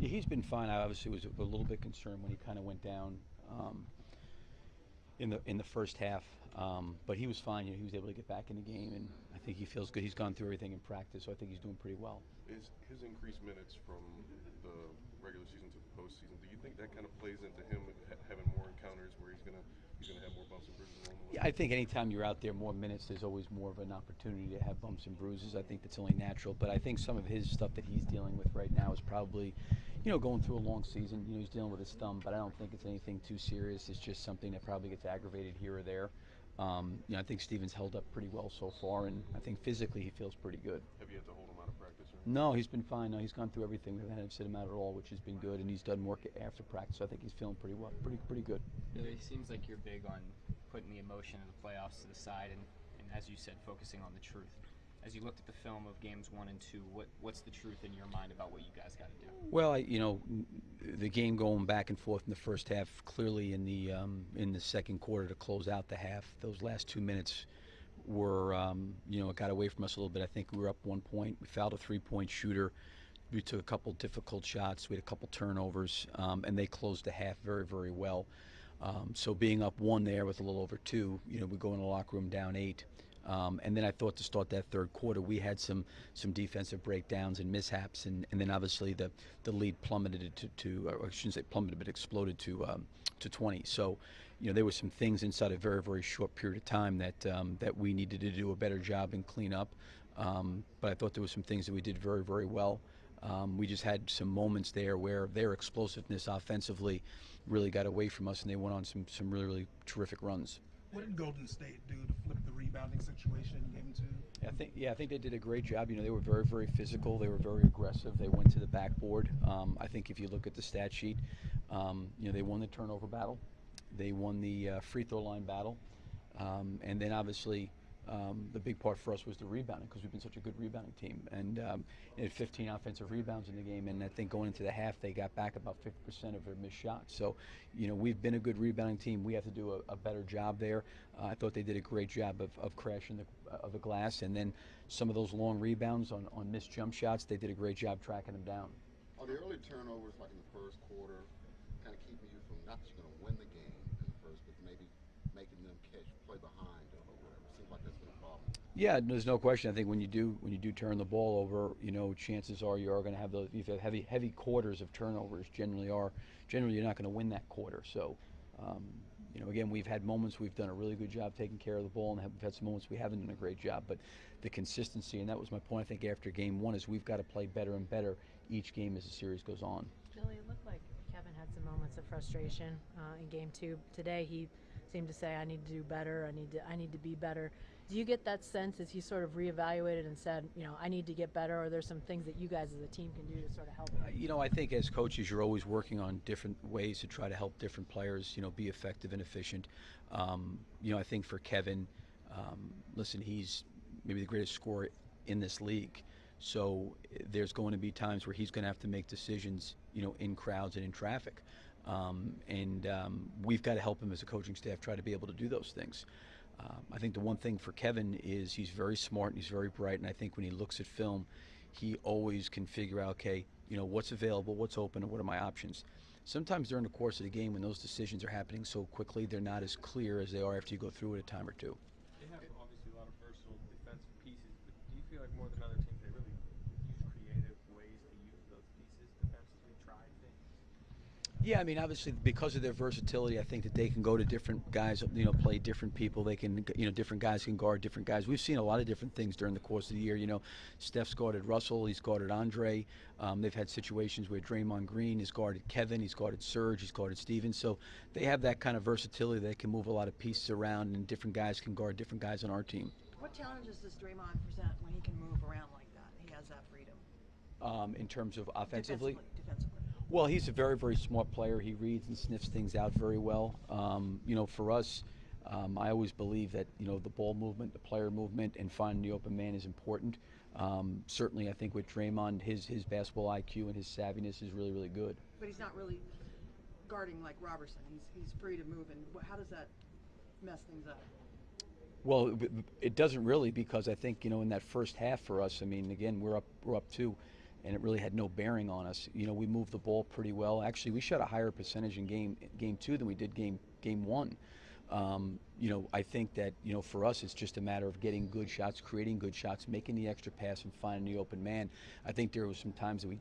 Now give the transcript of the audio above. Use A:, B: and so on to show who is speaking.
A: Yeah, he's been fine. I obviously was a little bit concerned when he kind of went down in the first half, but he was fine. He was able to get back in the game, and I think he feels good. He's gone through everything in practice, so I think he's doing pretty well.
B: Is his increased minutes from the regular season to the postseason? Do you think that kind of plays into him having more encounters where he's gonna have more bumps and bruises along the way?
A: Yeah, I think anytime you're out there more minutes, there's always more of an opportunity to have bumps and bruises. I think that's only natural. But I think some of his stuff that he's dealing with right now is probably, going through a long season. He's dealing with his thumb, but I don't think it's anything too serious. It's just something that probably gets aggravated here or there. I think Steven's held up pretty well so far, and I think physically he feels pretty good.
B: Have you had to hold him out of practice? Or
A: No, he's been fine. No, he's gone through everything. We haven't had to sit him out at all, which has been good, and he's done work after practice. So I think he's feeling pretty well, pretty good.
C: It seems like you're big on putting the emotion of the playoffs to the side and as you said, focusing on the truth. As you looked at the film of games 1 and 2, what's the truth in your mind about what you guys got to do?
A: Well, the game going back and forth in the first half, clearly in the second quarter to close out the half, those last 2 minutes were, it got away from us a little bit. I think we were up 1 point. We fouled a 3-point shooter. We took a couple difficult shots. We had a couple turnovers, and they closed the half very, very well. So being up 1 there with a little over 2, we go in the locker room down 8. And then I thought to start that third quarter, we had some defensive breakdowns and mishaps, and then obviously the lead plummeted or I shouldn't say plummeted, but exploded to 20. So, there were some things inside a very, very short period of time that we needed to do a better job and clean up. But I thought there were some things that we did very, very well. We just had some moments there where their explosiveness offensively really got away from us, and they went on some really, really terrific runs.
D: What did Golden State do to flip the rebounding situation in game 2?
A: I think they did a great job. They were very, very physical. They were very aggressive. They went to the backboard. I think if you look at the stat sheet, they won the turnover battle. They won the free throw line battle. And then obviously the big part for us was the rebounding, because we've been such a good rebounding team. And they had 15 offensive rebounds in the game, and I think going into the half they got back about 50% of their missed shots. So, we've been a good rebounding team. We have to do a better job there. I thought they did a great job of crashing the glass, and then some of those long rebounds on missed jump shots, they did a great job tracking them down.
E: Are the early turnovers, like in the first quarter, kind of keeping you from, not that you're going to win the game in the first, but maybe making them play behind or whatever? Seems like that's been a problem.
A: Yeah, there's no question. I think when you do turn the ball over, chances are you are going to have those. If you have heavy quarters of turnovers, generally you're not going to win that quarter. So, again, we've had moments we've done a really good job taking care of the ball, and we've had some moments we haven't done a great job. But the consistency, and that was my point, I think, after game 1, is we've got to play better and better each game as the series goes on.
F: Billy, it looked like Kevin had some moments of frustration in game 2. Today he seemed to say, I need to do better, I need to be better. Do you get that sense as he sort of reevaluated and said, I need to get better, or there's some things that you guys as a team can do to sort of help him?
A: I think as coaches you're always working on different ways to try to help different players, be effective and efficient. I think for Kevin, listen, he's maybe the greatest scorer in this league. So there's going to be times where he's going to have to make decisions, in crowds and in traffic. We've got to help him as a coaching staff try to be able to do those things. I think the one thing for Kevin is he's very smart and he's very bright, and I think when he looks at film, he always can figure out, okay, what's available, what's open, and what are my options. Sometimes during the course of the game, when those decisions are happening so quickly, they're not as clear as they are after you go through it a time or two.
G: They have obviously a lot of versatile defensive pieces, but do you feel like more than other teams they really use creative ways to use those pieces defensively, try things?
A: Yeah, I mean, obviously, because of their versatility, I think that they can go to different guys, play different people. They can, different guys can guard different guys. We've seen a lot of different things during the course of the year. Steph's guarded Russell, he's guarded Andre. They've had situations where Draymond Green has guarded Kevin, he's guarded Serge, he's guarded Steven. So they have that kind of versatility. They can move a lot of pieces around, and different guys can guard different guys on our team.
H: What challenges does Draymond present when he can move around like that? He has that freedom.
A: In terms of offensively?
H: Defensively.
A: Well, he's a very, very smart player. He reads and sniffs things out very well. For us, I always believe that, the ball movement, the player movement, and finding the open man is important. Certainly, I think with Draymond, his basketball IQ and his savviness is really, really good.
H: But he's not really guarding like Robertson. He's free to move. And how does that mess things up?
A: Well, it doesn't really, because I think, in that first half for us, I mean, again, we're up 2. and it really had no bearing on us. You know, we moved the ball pretty well. Actually, we shot a higher percentage in game 2 than we did game 1. You know, I think that, you know, for us, it's just a matter of getting good shots, creating good shots, making the extra pass, and finding the open man. I think there was some times that we